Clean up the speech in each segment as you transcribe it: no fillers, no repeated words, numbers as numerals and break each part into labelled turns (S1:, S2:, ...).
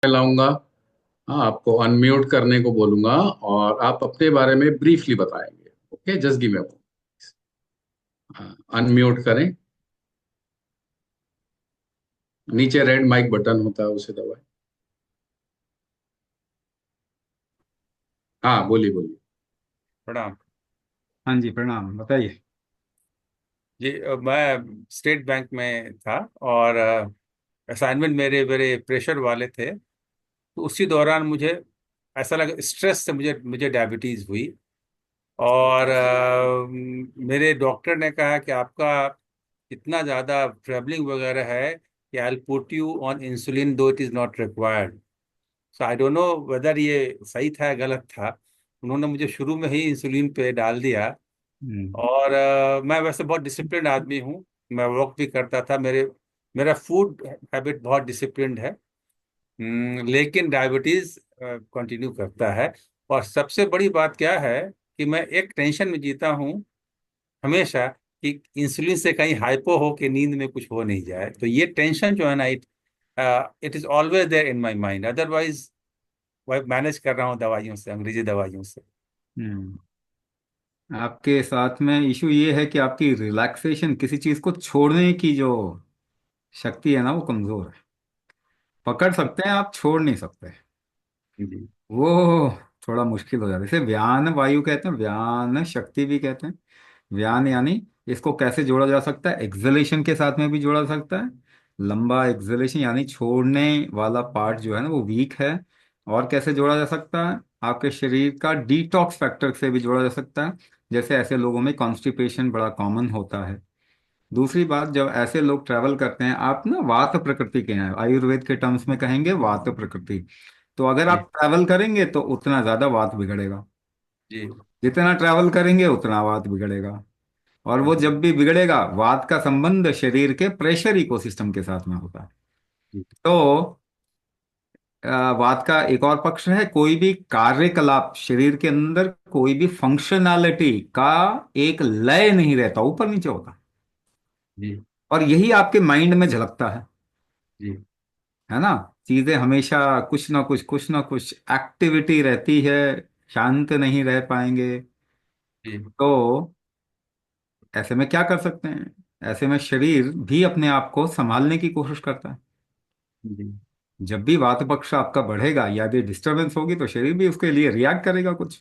S1: लाऊंगा। हाँ, आपको अनम्यूट करने को बोलूंगा और आप अपने बारे में ब्रीफली बताएंगे। Okay, just give me unmute करें। नीचे रेड माइक बटन होता है, उसे दबाएं। हाँ, बोलिए बोलिए।
S2: प्रणाम।
S3: हाँ जी, प्रणाम, बताइए।
S2: जी मैं स्टेट बैंक में था और असाइनमेंट मेरे मेरे प्रेशर वाले थे। तो उसी दौरान मुझे ऐसा लगा, स्ट्रेस से मुझे मुझे डायबिटीज़ हुई। और मेरे डॉक्टर ने कहा कि आपका इतना ज़्यादा ट्रैवलिंग वगैरह है कि I will put you on insulin though it is not required. So I don't know whether ये सही था या गलत था। उन्होंने मुझे शुरू में ही इंसुलिन पे डाल दिया।
S3: हम्म।
S2: और मैं वैसे बहुत डिसिप्लिन्ड आदमी हूँ। मैं वॉक भी करता था। मेरा फूड हैबिट बहुत डिसिप्लिन्ड है। लेकिन डायबिटीज कंटिन्यू करता है। और सबसे बड़ी बात क्या है कि मैं एक टेंशन में जीता हूँ हमेशा, कि इंसुलिन से कहीं हाइपो हो के नींद में कुछ हो नहीं जाए। तो ये टेंशन जो है ना, it is always there in my mind. Otherwise वही मैनेज कर रहा हूँ दवाइयों से, अंग्रेजी दवाइयों से।
S3: हम्म। आपके साथ में इशू ये है कि आपकी रिलैक्सेशन, किसी चीज को छोड़ने की जो शक्ति है ना, वो कमजोर है। पकड़ सकते हैं आप, छोड़ नहीं सकते।
S2: जी
S3: वो थोड़ा मुश्किल हो जाता है। इसे व्यान वायु कहते हैं, व्यान शक्ति भी कहते हैं। व्यान यानी इसको कैसे जोड़ा जा सकता है, एक्सलेशन के साथ में भी जोड़ा जा सकता है। लंबा एक्सलेशन यानी छोड़ने वाला पार्ट जो है ना वो वीक है। और कैसे जोड़ा जा सकता है, आपके शरीर का डिटॉक्स फैक्टर से भी जोड़ा जा सकता है। जैसे ऐसे लोगों में कॉन्स्टिपेशन बड़ा कॉमन होता है। दूसरी बात, जब ऐसे लोग ट्रैवल करते हैं, आप ना वात प्रकृति के हैं, आयुर्वेद के टर्म्स में कहेंगे वात प्रकृति। तो अगर
S2: जी
S3: आप ट्रैवल करेंगे तो उतना ज्यादा वात बिगड़ेगा।
S2: जी
S3: जितना ट्रैवल करेंगे उतना वात बिगड़ेगा। और वो
S2: जी
S3: जब भी बिगड़ेगा, वात का संबंध शरीर के प्रेशर इकोसिस्टम के साथ में होता है।
S2: जी
S3: तो वात का एक और पक्ष है, कोई भी कार्यकलाप शरीर के अंदर, कोई भी फंक्शनैलिटी का एक लय नहीं रहता, ऊपर नीचे होता।
S2: जी
S3: और यही आपके माइंड में झलकता
S2: जी
S3: है ना। चीजें हमेशा कुछ ना कुछ एक्टिविटी रहती है, शांत नहीं रह पाएंगे।
S2: जी
S3: तो ऐसे में क्या कर सकते हैं, ऐसे में शरीर भी अपने आप को संभालने की कोशिश करता है।
S2: जी
S3: जब भी वात पक्ष आपका बढ़ेगा या यदि डिस्टरबेंस होगी तो शरीर भी उसके लिए रिएक्ट करेगा कुछ।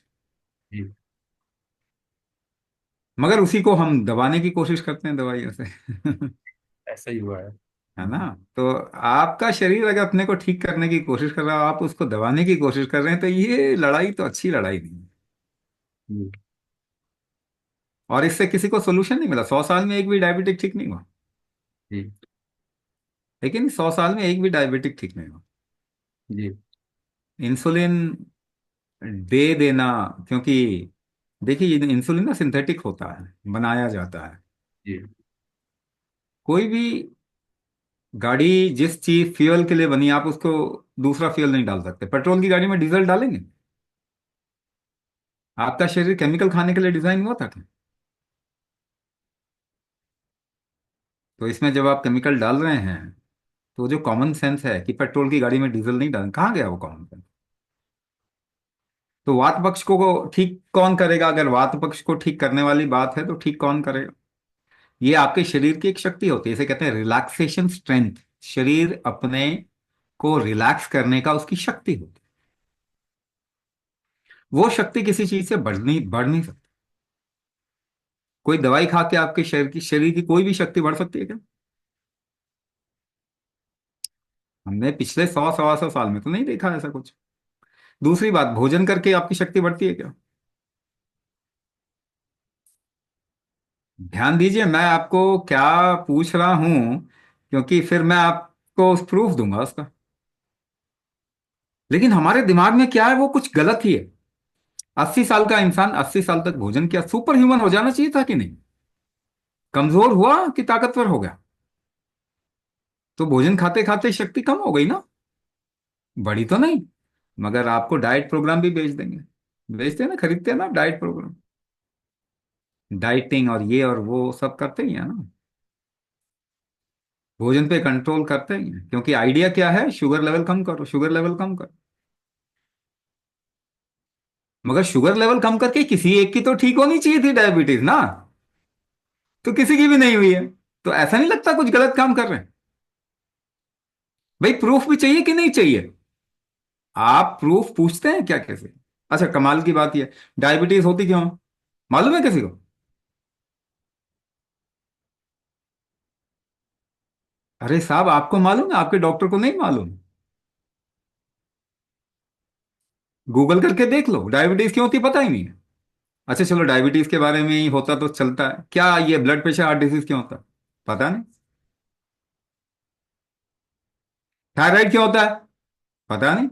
S2: जी।
S3: मगर उसी को हम दबाने की कोशिश करते हैं दवाइयों से।
S2: ऐसा ही हुआ है।
S3: है ना। तो आपका शरीर अगर अपने को ठीक करने की कोशिश कर रहा है, आप उसको दबाने की कोशिश कर रहे हैं, तो ये लड़ाई तो अच्छी लड़ाई नहीं है।
S2: जी
S3: और इससे किसी को सोल्यूशन नहीं मिला, 100 साल में एक भी डायबिटिक ठीक नहीं हुआ।
S2: जी
S3: लेकिन 100 साल में एक भी डायबिटिक ठीक नहीं हुआ।
S2: जी
S3: इंसुलिन दे देना, क्योंकि देखिए ये इंसुलिन ना सिंथेटिक होता है, बनाया जाता है।
S2: जी
S3: कोई भी गाड़ी जिस चीज फ्यूल के लिए बनी, आप उसको दूसरा फ्यूल नहीं डाल सकते। पेट्रोल की गाड़ी में डीजल डालेंगे? आपका शरीर केमिकल खाने के लिए डिजाइन हुआ था क्या? तो इसमें जब आप केमिकल डाल रहे हैं, तो जो कॉमन सेंस है कि पेट्रोल की गाड़ी में डीजल नहीं डालें, कहाँ गया वो कॉमन सेंस? तो वात पक्ष को ठीक कौन करेगा? अगर वात पक्ष को ठीक करने वाली बात है तो ठीक कौन करेगा? ये आपके शरीर की एक शक्ति होती है, इसे कहते हैं रिलैक्सेशन स्ट्रेंथ। शरीर अपने को रिलैक्स करने का उसकी शक्ति होती है। वो शक्ति किसी चीज से बढ़ नहीं सकती। कोई दवाई खा के आपके शरीर की कोई भी शक्ति बढ़ सकती है क्या? हमने पिछले 100 125 साल में तो नहीं देखा ऐसा कुछ। दूसरी बात, भोजन करके आपकी शक्ति बढ़ती है क्या? ध्यान दीजिए मैं आपको क्या पूछ रहा हूं, क्योंकि फिर मैं आपको प्रूफ दूंगा उसका। लेकिन हमारे दिमाग में क्या है, वो कुछ गलत ही है। 80 साल का इंसान 80 साल तक भोजन किया, सुपर ह्यूमन हो जाना चाहिए था कि नहीं? कमजोर हुआ कि ताकतवर हो गया? तो भोजन खाते खाते शक्ति कम हो गई ना, बड़ी तो नहीं। मगर आपको डाइट प्रोग्राम भी बेच देंगे। बेचते हैं ना, खरीदते हैं ना आप डाइट प्रोग्राम। डाइटिंग और ये और वो सब करते ही है ना। भोजन पे कंट्रोल करते ही हैं, क्योंकि आइडिया क्या है, शुगर लेवल कम करो, शुगर लेवल कम करो। मगर शुगर लेवल कम करके किसी एक की तो ठीक होनी चाहिए थी डायबिटीज ना, तो किसी की भी नहीं हुई है। तो ऐसा नहीं लगता कुछ गलत काम कर रहे हैं? भाई प्रूफ भी चाहिए कि नहीं चाहिए? आप प्रूफ पूछते हैं क्या कैसे? अच्छा, कमाल की बात यह, डायबिटीज होती क्यों है? मालूम है किसी को? अरे साहब, आपको मालूम है, आपके डॉक्टर को नहीं मालूम? गूगल करके देख लो, डायबिटीज क्यों होती पता ही नहीं है। अच्छा चलो, डायबिटीज के बारे में ही होता तो चलता है, क्या ये ब्लड प्रेशर हार्ट डिजीज क्यों होता है? पता नहीं। थायराइड क्यों होता है? पता नहीं।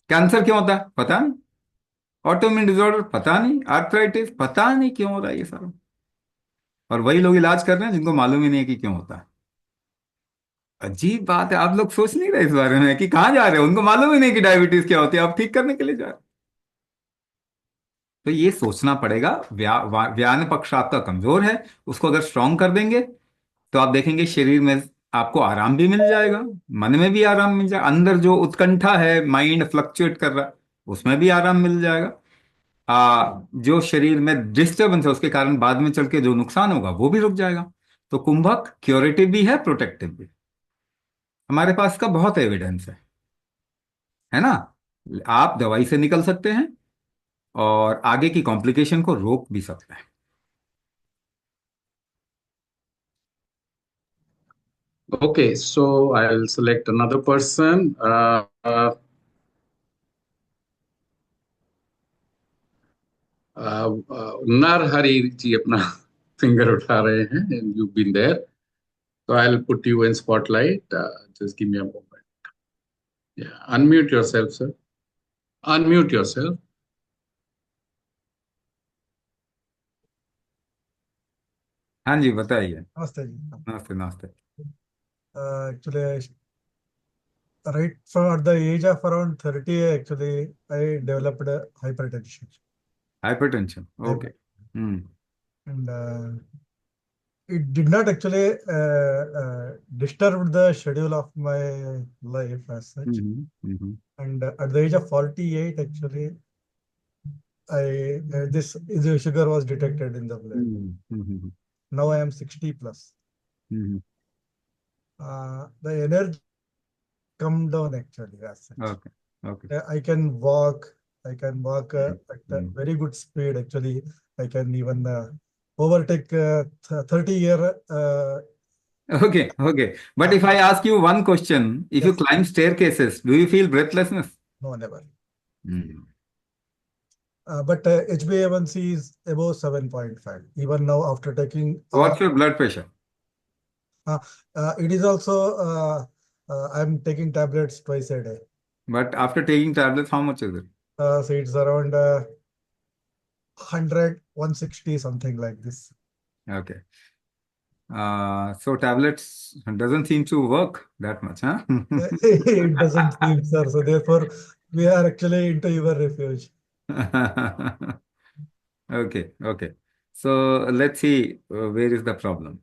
S3: कैंसर क्यों होता है? पता नहीं। Autoimmune disorder? पता नहीं। आर्थराइटिस? पता नहीं क्यों हो रहा है ये सारा। और वही लोग इलाज कर रहे हैं जिनको मालूम ही नहीं है कि क्यों होता है। अजीब बात है, आप लोग सोच नहीं रहे इस बारे में कि कहाँ जा रहे हो, उनको मालूम ही नहीं कि डायबिटीज क्या होती है, आप ठीक करने के लिए जा रहे हो। तो ये सोचना पड़ेगा। व्यान पक्ष आपका कमजोर है, उसको अगर स्ट्रांग कर देंगे तो आप देखेंगे शरीर में आपको आराम भी मिल जाएगा, मन में भी आराम मिल जाएगा, अंदर जो उत्कंठा है, माइंड फ्लक्चुएट कर रहा है, उसमें भी आराम मिल जाएगा। जो शरीर में डिस्टरबेंस है उसके कारण बाद में चल के जो नुकसान होगा वो भी रुक जाएगा। तो कुंभक क्योरेटिव भी है, प्रोटेक्टिव भी। हमारे पास का बहुत एविडेंस है ना। आप दवाई से निकल सकते हैं और आगे की कॉम्प्लिकेशन को रोक भी सकते हैं।
S1: Okay, so I'll select another person. Narhari जी अपना फिंगर उठा रहे हैं, and you've been there. So I'll put you in spotlight. Just give me a moment. Yeah, unmute yourself, sir. Unmute yourself.
S3: हाँ जी, बताइए।
S4: नमस्ते जी।
S3: नमस्ते नमस्ते।
S4: Actually, right from at the age of around 30, actually, I developed hypertension.
S3: Hypertension, okay.
S4: Hyper-
S3: hmm.
S4: And it did not actually disturb the schedule of my life as such. And at the age of 48, actually, this sugar was detected in the blood. Now I am 60 plus. The energy come down actually as such.
S3: Okay okay.
S4: I can walk. I can walk at a very good speed. Actually, I can even overtake 30-year.
S3: Okay, okay. But if I ask you one question, if you
S4: Yes,
S3: climb staircases, do you feel breathlessness?
S4: no, never.
S3: Hmm.
S4: But HbA1c is above 7.5. Even now, after taking
S3: What's your blood pressure?
S4: it is also I'm taking tablets twice a day.
S3: But after taking tablets, how much is it?
S4: So it's around 100, 160, something like this.
S3: Okay. So tablets doesn't seem to work that much, huh?
S4: It doesn't seem, sir. So therefore, we are actually into your refuge.
S3: Okay, okay. So let's see where is the problem.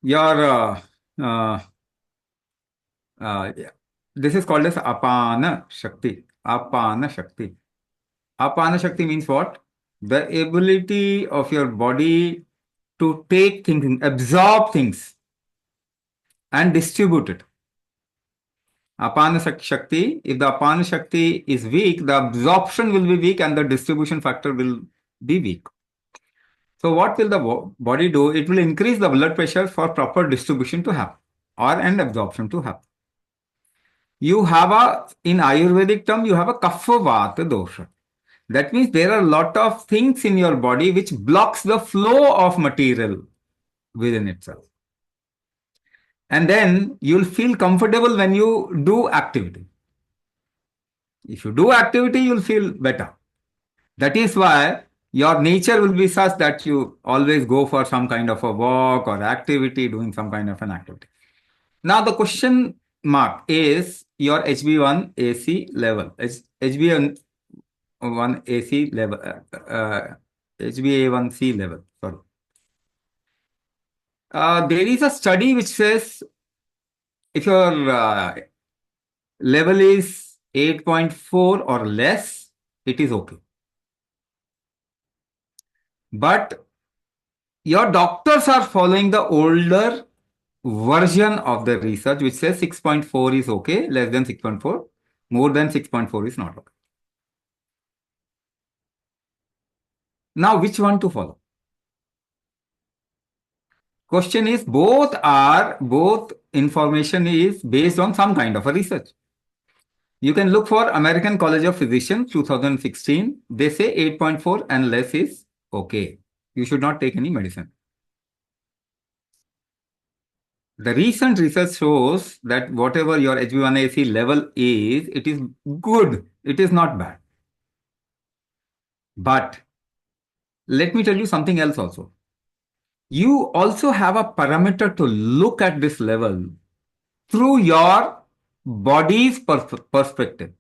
S3: Your uh, yeah. This is called as apana shakti. Apana shakti. Apana shakti means what? The ability of your body to take things, absorb things, and distribute it. Apana shakti. If the apana shakti is weak, the absorption will be weak, and the distribution factor will be weak. So what will the body do? It will increase the blood pressure for proper distribution to happen or and absorption to happen. You have in Ayurvedic term, you have a kapha vata dosha. That means there are a lot of things in your body which blocks the flow of material within itself. And then you'll feel comfortable when you do activity. If you do activity, you'll feel better. That is why your nature will be such that you always go for some kind of a walk or activity, doing some kind of an activity. Now the question mark is your HB1AC level. HB1AC level, HbA1c level. Sorry. There is a study which says if your level is 8.4 or less, it is okay. But your doctors are following the older version of the research, which says 6.4 is okay, less than 6.4, more than 6.4 is not okay. Now, which one to follow? Question is, both information is based on some kind of a research. You can look for American College of Physicians 2016. They say 8.4 and less is okay. You should not take any medicine. The recent research shows that whatever your HbA1c level is, it is good. It is not bad. But let me tell you something else also. You also have a parameter to look at this level through your body's perspective.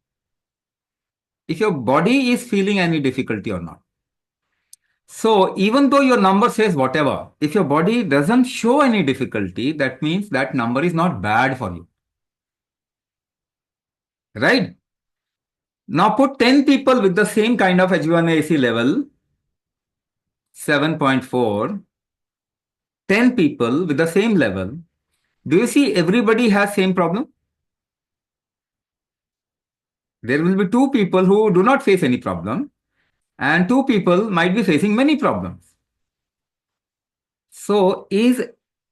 S3: If your body is feeling any difficulty or not. So even though your number says whatever, if your body doesn't show any difficulty, that means that number is not bad for you. Right? Now put 10 people with the same kind of HbA1c level, 7.4, 10 people with the same level. Do you see everybody has same problem? There will be 2 people who do not face any problem and 2 people might be facing many problems. So is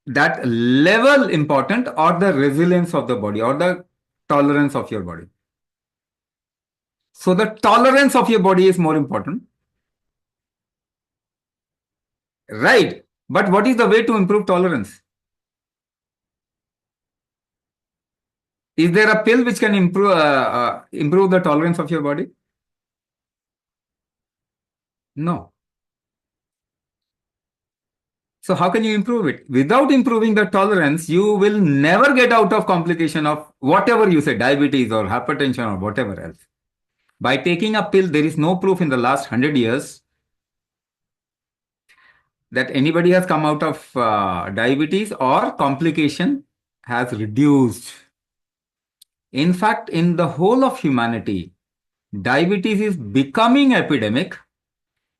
S3: that level important or the resilience of the body or the tolerance of your body? So the tolerance of your body is more important. Right. But what is the way to improve tolerance? Is there a pill which can improve the tolerance of your body? No. So how can you improve it? Without improving the tolerance, you will never get out of complication of whatever you say, diabetes or hypertension or whatever else. By taking a pill, there is no proof in the last 100 years that anybody has come out of diabetes or complication has reduced. In fact, in the whole of humanity, diabetes is becoming epidemic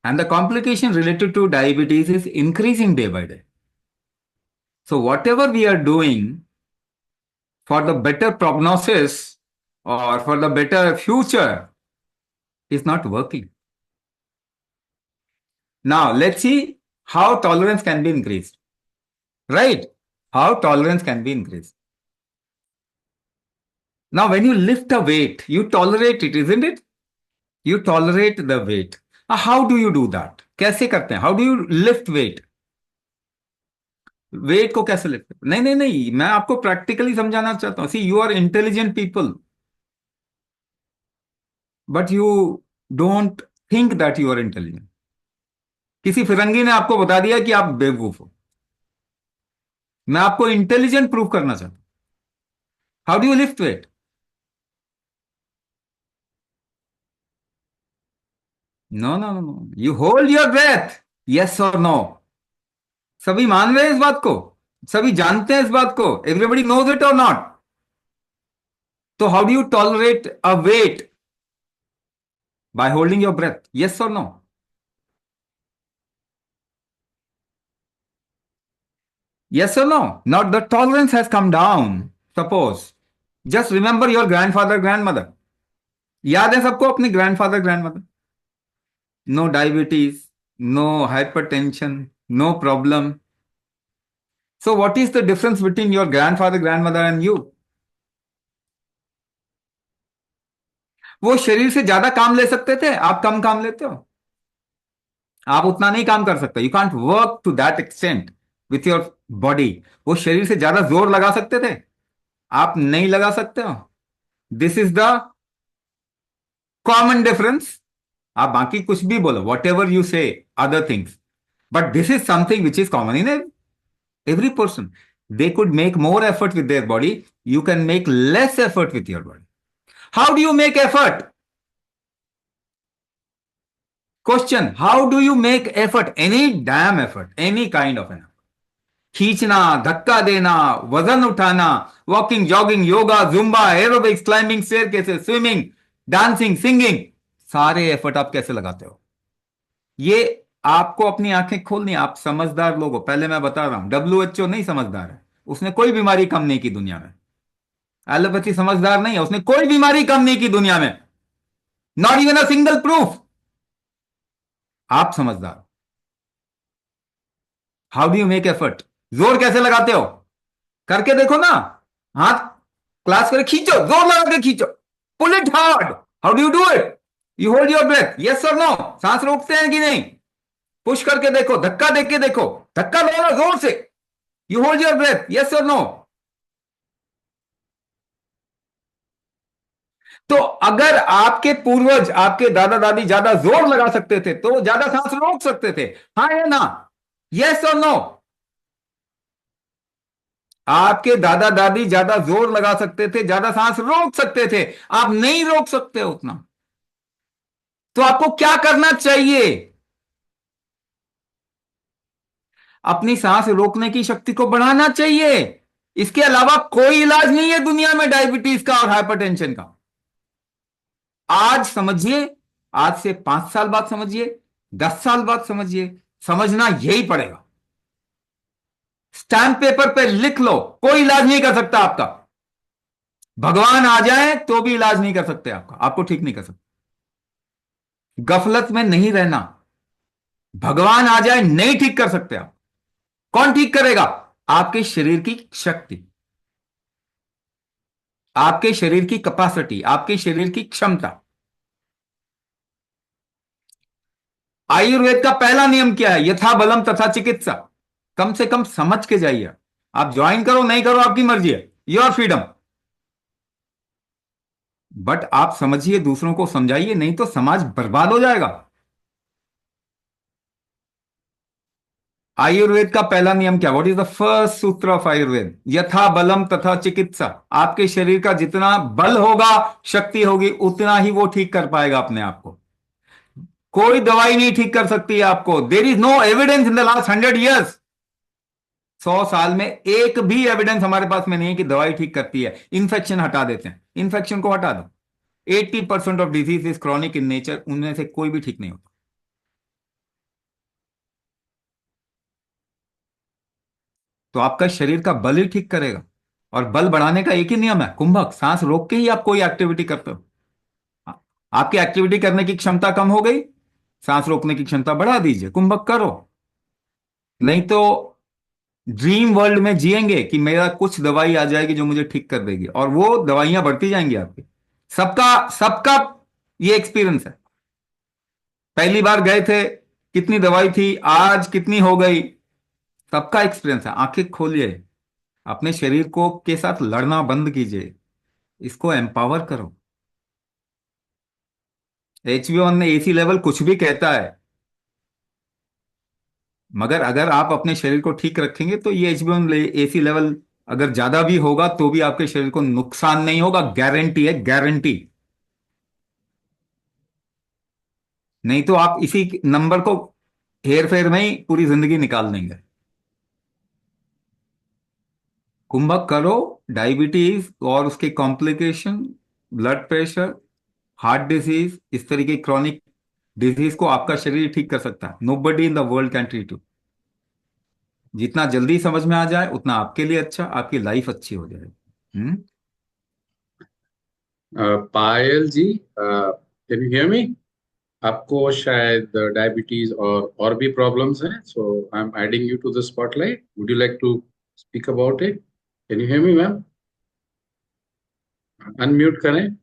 S3: and the complication related to diabetes is increasing day by day. So whatever we are doing for the better prognosis or for the better future is not working. Now let's see how tolerance can be increased. Right? How tolerance can be increased. Now when you lift a weight, you tolerate it, isn't it? You tolerate the weight. How do you do that? कैसे करते हैं? How do you lift weight? Weight को कैसे lift? नहीं नहीं नहीं, मैं आपको प्रैक्टिकली समझाना चाहता हूं. See, you are intelligent people but you don't think that you are intelligent. किसी फिरंगी ने आपको बता दिया कि आप बेवकूफ हो. मैं आपको इंटेलिजेंट प्रूव करना चाहता हूं. How do you lift weight? No no no no, you hold your breath. Yes or no. सभी मान रहे हैं इस बात को? सभी जानते हैं इस बात को? Everybody knows it or not? तो how do you tolerate a weight? By holding your breath. Yes or no? Yes or no? Now the tolerance has come down. Suppose. Just remember your grandfather, grandmother. याद है सबको अपने grandfather, grandmother? No diabetes, no hypertension, no problem. So what is the difference between your grandfather, grandmother and you? वो शरीर से ज्यादा काम ले सकते थे, आप कम काम लेते हो. आप उतना नहीं काम कर सकते. You can't work to that extent with your body. वो शरीर से ज्यादा जोर लगा सकते थे, आप नहीं लगा सकते हो. This is the common difference. आप बाकी कुछ भी बोलो, वॉट एवर यू से other things, but this is something which is common in every person. They could make more effort with their body. You can make less effort with your body. How do you make effort? Question, how do you make effort? Any damn effort, any kind of an effort. खींचना, धक्का देना, वजन उठाना, walking, jogging, yoga, Zumba, aerobics, climbing staircases, swimming, dancing, singing, सारे effort आप कैसे लगाते हो? ये आपको अपनी आंखें खोलनी। आप समझदार लोग हो, पहले मैं बता रहा हूं, WHO नहीं समझदार है, उसने कोई बीमारी कम नहीं की दुनिया में। एलोपैथी समझदार नहीं है, उसने कोई बीमारी कम नहीं की दुनिया में, not even a single proof. आप समझदार हो। How do you make effort? जोर कैसे लगाते हो? करके देखो ना। हाथ क्लास करे, खींचो, जोर लगा के खींचो, pull it hard. How do you do it? You hold your breath, yes or no? सांस रोकते हैं कि नहीं? पुश करके देखो, धक्का दे के देखो, धक्का लो ना जोर से। You hold your breath, yes or no? तो अगर आपके पूर्वज, आपके दादा दादी ज्यादा जोर लगा सकते थे तो ज्यादा सांस रोक सकते थे, हाँ या ना? Yes or no? आपके दादा दादी ज्यादा जोर लगा सकते थे, ज्यादा सांस रोक सकते थे, आप नहीं रोक सकते उतना। तो आपको क्या करना चाहिए? अपनी सांस रोकने की शक्ति को बढ़ाना चाहिए। इसके अलावा कोई इलाज नहीं है दुनिया में डायबिटीज का और हाइपरटेंशन का। आज समझिए, आज से 5 साल बाद समझिए, 10 साल बाद समझिए, समझना यही पड़ेगा। स्टैंप पेपर पे लिख लो, कोई इलाज नहीं कर सकता आपका। भगवान आ जाए तो भी इलाज नहीं कर सकते आपका, आपको ठीक नहीं कर सकते। गफलत में नहीं रहना। भगवान आ जाए नहीं ठीक कर सकते आप। कौन ठीक करेगा? आपके शरीर की शक्ति, आपके शरीर की कैपेसिटी, आपके शरीर की क्षमता। आयुर्वेद का पहला नियम क्या है? यथा बलम तथा चिकित्सा। कम से कम समझ के जाइए। आप ज्वाइन करो नहीं करो आपकी मर्जी है, योर फ्रीडम। बट आप समझिए, दूसरों को समझाइए, नहीं तो समाज बर्बाद हो जाएगा। आयुर्वेद का पहला नियम क्या? व्हाट इज द फर्स्ट सूत्र ऑफ आयुर्वेद? यथा बलम तथा चिकित्सा। आपके शरीर का जितना बल होगा, शक्ति होगी, उतना ही वो ठीक कर पाएगा अपने आप को। कोई दवाई नहीं ठीक कर सकती है आपको। There is no evidence in the last 100 years। 100 साल में एक भी एविडेंस हमारे पास में नहीं है कि दवाई ठीक करती है। इन्फेक्शन हटा देते हैं, इन्फेक्शन को हटा दो। 80% of disease is chronic in nature, उनमें से कोई भी ठीक नहीं होता। तो आपका शरीर का बल ही ठीक करेगा। और बल बढ़ाने का एक ही नियम है, कुंभक। सांस रोक के ही आप कोई एक्टिविटी करते हो। आपकी एक्टिविटी करने की क्षमता कम हो गई, सांस रोकने की क्षमता बढ़ा दीजिए, कुंभक करो। नहीं तो ड्रीम वर्ल्ड में जिएंगे कि मेरा कुछ दवाई आ जाएगी जो मुझे ठीक कर देगी, और वो दवाइयां बढ़ती जाएंगी आपकी। सबका सबका ये एक्सपीरियंस है। पहली बार गए थे कितनी दवाई थी, आज कितनी हो गई, सबका एक्सपीरियंस है। आंखें खोलिए, अपने शरीर को के साथ लड़ना बंद कीजिए, इसको एम्पावर करो। HBO ने AC लेवल कुछ भी कहता है, मगर अगर आप अपने शरीर को ठीक रखेंगे तो ये HBO AC लेवल अगर ज्यादा भी होगा तो भी आपके शरीर को नुकसान नहीं होगा, गारंटी है, गारंटी। नहीं तो आप इसी नंबर को हेर फेर में ही पूरी जिंदगी निकाल देंगे। कुंभक करो। डायबिटीज और उसके complication, blood pressure, heart disease, इस तरीके की क्रॉनिक डिजीज को आपका शरीर ठीक कर सकता है। Nobody in the world can treat you. जितना जल्दी समझ में आ जाए उतना आपके लिए अच्छा, आपकी लाइफ अच्छी हो जाएगी।
S1: Payal ji, can you hear me? आपको शायद डायबिटीज और भी प्रॉब्लम्स हैं, so I am adding you to the spotlight. Would you like to speak about it? Can you hear me ma'am? Unmute करें।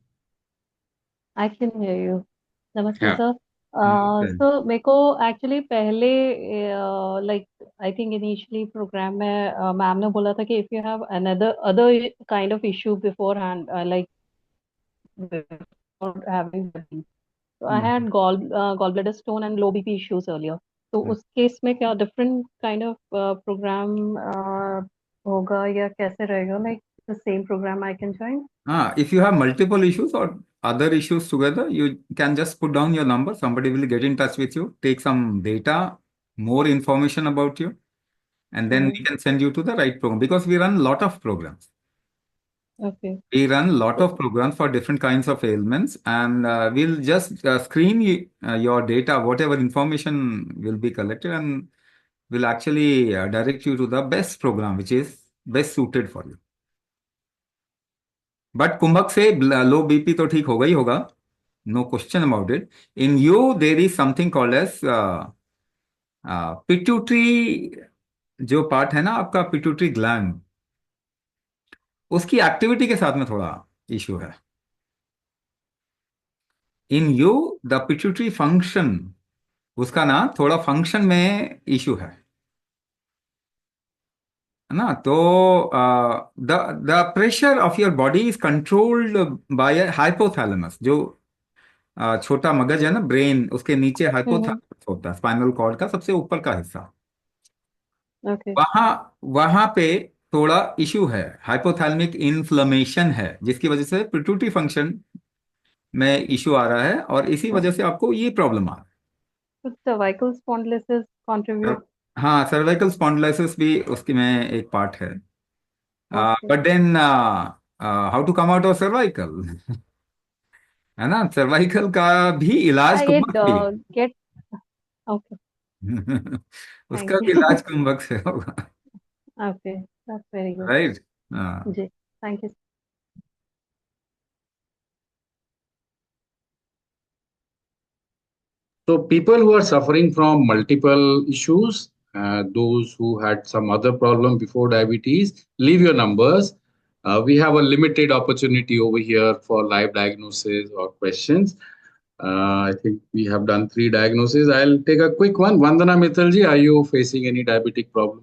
S5: I can hear you. नमस्ते
S1: हाँ।
S5: Sir.
S3: नमस्ते।
S5: So मेरे को एक्चुअली पहले like I think initially programme में ma'am ने बोला था कि if you have another other kind of issue before hand like before having तो I had gall bladder stone and low BP issues earlier. तो उस केस में क्या डिफरेंट काइंड ऑफ प्रोग्राम होगा या कैसे रहेगा? Like the same programme I can join?
S3: If you have multiple issues or other issues together, you can just put down your number. Somebody will get in touch with you, take some data, more information about you, and then we can send you to the right program, because we run lot of programs.
S5: Okay.
S3: We run lot of programs for different kinds of ailments, and we'll just screen your data, whatever information will be collected, and we'll actually direct you to the best program which is best suited for you. But कुंभक से low BP तो ठीक होगा ही होगा, no question about it. In you there is something called as pituitary, जो part है ना आपका पिट्यूटरी ग्लैंड, उसकी एक्टिविटी के साथ में थोड़ा इश्यू है. इन यू द पिट्यूटरी फंक्शन, उसका ना थोड़ा फंक्शन में इश्यू है ना. तो the the pressure of your body is controlled by hypothalamus, जो छोटा मगज है ना, ब्रेन, उसके नीचे हाइपोथैलेमस होता है, स्पाइनल कॉर्ड का सबसे ऊपर का हिस्सा.
S5: Okay.
S3: वहां वहां पे थोड़ा इश्यू है, हाइपोथैलेमिक इन्फ्लेमेशन है, जिसकी वजह से पिट्यूटरी फंक्शन में इश्यू आ रहा है, और इसी वजह से आपको ये प्रॉब्लम आ रहा
S5: So cervical spondylosis
S3: है.
S5: contribute.
S3: हाँ, सर्वाइकल स्पॉन्डिलोसिस भी उसकी में एक पार्ट है.
S5: Okay.
S3: But then how to come out of cervical है ना, सर्वाइकल का भी इलाज
S5: I
S3: कुंभक से
S5: get okay.
S3: उसका
S5: Thank
S3: भी
S5: you.
S3: इलाज कुंभक से होगा.
S5: Okay, that's very good.
S3: Right.
S5: जी, thank you.
S1: So people who are suffering from multiple issues, those who had some other problem before diabetes, leave your numbers. We have a limited opportunity over here for live diagnosis or questions. I think we have done 3 diagnoses. I'll take a quick one. Vandana Mittalji, are you facing any diabetic problem?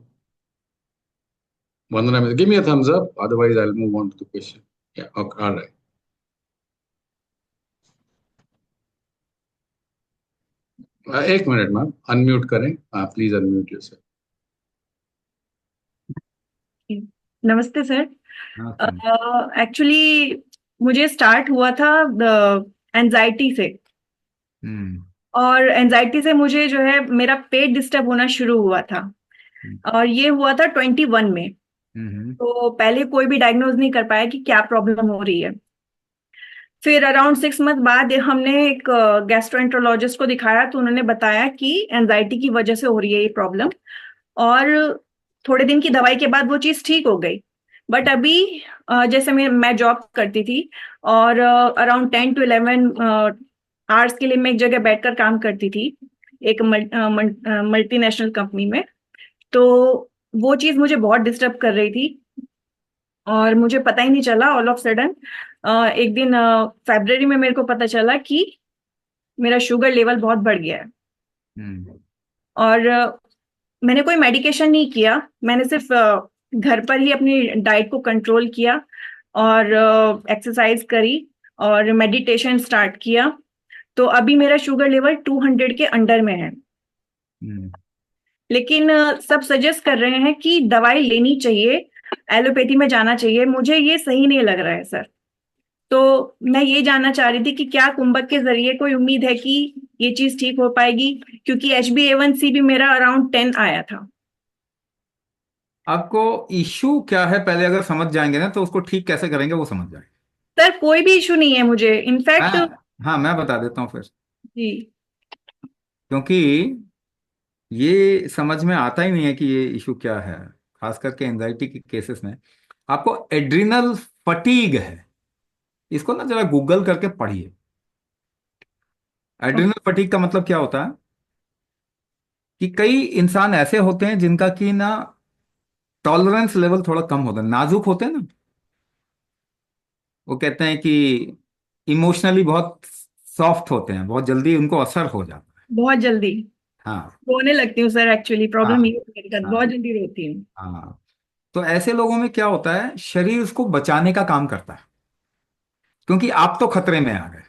S1: Vandana Mittal, give me a thumbs up. Otherwise, I'll move on to the question. Yeah, okay, all right. एक minute ma'am, unmute करें. Please unmute yourself.
S6: नमस्ते sir.
S3: हाँ,
S6: actually मुझे start हुआ था anxiety से, और anxiety से मुझे जो है मेरा पेट डिस्टर्ब होना शुरू हुआ था, और ये हुआ था 21 में. तो पहले कोई भी डायग्नोज नहीं कर पाया कि क्या प्रॉब्लम हो रही है. फिर अराउंड 6 मंथ बाद हमने एक गैस्ट्रोएंट्रोलॉजिस्ट को दिखाया, तो उन्होंने बताया कि एंजाइटी की वजह से हो रही है ये प्रॉब्लम, और थोड़े दिन की दवाई के बाद वो चीज़ ठीक हो गई. बट अभी जैसे मैं जॉब करती थी, और अराउंड 10 to 11 आवर्स के लिए मैं एक जगह बैठकर काम करती थी, एक मल्टीनेशनल कंपनी में. तो वो चीज़ मुझे बहुत डिस्टर्ब कर रही थी, और मुझे पता ही नहीं चला. ऑल ऑफ सडन एक दिन फरवरी में मेरे को पता चला कि मेरा शुगर लेवल बहुत बढ़ गया है. और मैंने कोई मेडिकेशन नहीं किया, मैंने सिर्फ घर पर ही अपनी डाइट को कंट्रोल किया, और एक्सरसाइज करी, और मेडिटेशन स्टार्ट किया. तो अभी मेरा शुगर लेवल 200 के अंडर में है. लेकिन सब सजेस्ट कर रहे हैं कि दवाई लेनी चाहिए, एलोपैथी में जाना चाहिए. मुझे ये सही नहीं लग रहा है सर. तो मैं ये जानना चाह रही थी कि क्या कुंभक के जरिए कोई उम्मीद है कि ये चीज ठीक हो पाएगी, क्योंकि HbA1c भी मेरा अराउंड 10 आया था.
S3: आपको इश्यू क्या है पहले अगर समझ जाएंगे ना, तो उसको ठीक कैसे करेंगे वो समझ जाएंगे.
S6: सर कोई भी इशू नहीं है मुझे, इनफैक्ट.
S3: हाँ, मैं बता देता हूँ फिर,
S6: जी.
S3: क्योंकि ये समझ में आता ही नहीं है कि ये इशू क्या है, खास करके एंजाइटी के केसेस में. आपको एड्रिनल फटीग है, इसको ना जरा गूगल करके पढ़िए. एड्रिनल फटीग का मतलब क्या होता है कि कई इंसान ऐसे होते हैं जिनका कि ना टॉलरेंस लेवल थोड़ा कम होता है, नाजुक होते हैं ना. वो कहते हैं कि इमोशनली बहुत सॉफ्ट होते हैं, बहुत जल्दी उनको असर हो जाता है.
S6: बहुत जल्दी
S3: हाँ,
S6: रोने लगती हूँ सर. एक्चुअली प्रॉब्लम
S3: हाँ,
S6: ये है मेरे साथ,
S3: हाँ,
S6: बहुत जल्दी रोती हूँ.
S3: हाँ. तो ऐसे लोगों में क्या होता है, शरीर उसको बचाने का काम करता है, क्योंकि आप तो खतरे में आ गए.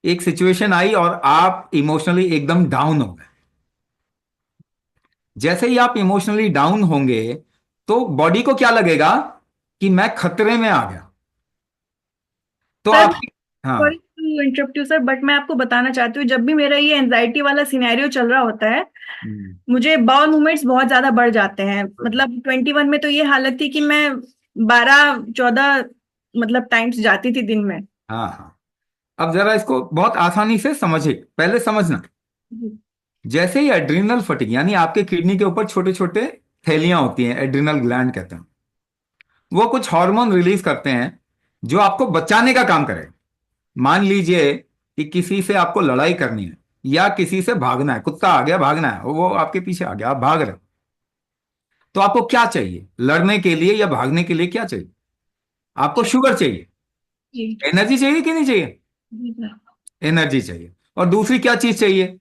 S3: एक सिचुएशन आई और आप इमोशनली एकदम डाउन हो गए. जैसे ही आप इमोशनली डाउन होंगे, तो बॉडी को क्या लगेगा कि मैं खतरे में आ गया. तो
S6: सर
S3: आप. हाँ,
S6: sorry, to interrupt you sir, but मैं आपको बताना चाहती हूँ, जब भी मेरा ये एंजाइटी वाला सिनेरियो चल रहा होता है, मुझे बाउल मूवमेंट्स बहुत ज्यादा बढ़ जाते हैं। मतलब 21 में तो ये हालत थी कि मैं 12-14 मतलब टाइम्स जाती थी दिन में।
S3: हाँ हाँ, अब जरा इसको बहुत आसानी से समझिए, पहले समझना। जैसे ही एड्रिनल फटीग, यानी आपके किडनी के ऊपर छोटे छोटे थैलियां होती हैं, एड्रिनल ग्लैंड कहते हैं, वो कुछ हार्मोन रिलीज करते हैं जो आपको बचाने का काम करेगा। मान लीजिए कि किसी से आपको लड़ाई करनी है या किसी से भागना है, कुत्ता आ गया, भागना है, वो आपके पीछे आ गया, आप भाग रहे हो, तो आपको क्या चाहिए लड़ने के लिए या भागने के लिए? क्या चाहिए आपको? शुगर चाहिए,
S6: जी
S3: एनर्जी चाहिए कि नहीं चाहिए?
S6: जी सर।
S3: एनर्जी चाहिए। और दूसरी क्या चीज चाहिए?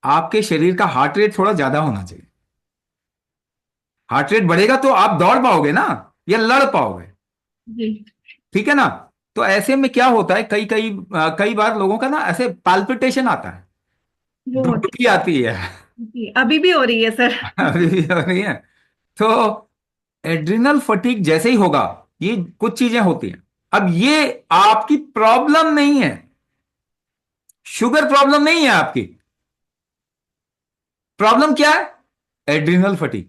S3: आपके शरीर का हार्ट रेट थोड़ा ज्यादा होना चाहिए। हार्ट रेट बढ़ेगा तो आप दौड़ पाओगे ना, या लड़ पाओगे,
S6: जी
S3: ठीक है ना? तो ऐसे में क्या होता है, कई कई कई बार लोगों का ना ऐसे पाल्पिटेशन आता है,
S6: वो होती
S3: धुकधुकी आती है।
S6: जी, अभी भी हो रही है सर।
S3: अभी भी हो रही है। तो एड्रिनल फटीग जैसे ही होगा, ये कुछ चीजें होती हैं। अब ये आपकी प्रॉब्लम नहीं है, शुगर प्रॉब्लम नहीं है आपकी। प्रॉब्लम क्या है? एड्रिनल फटीग,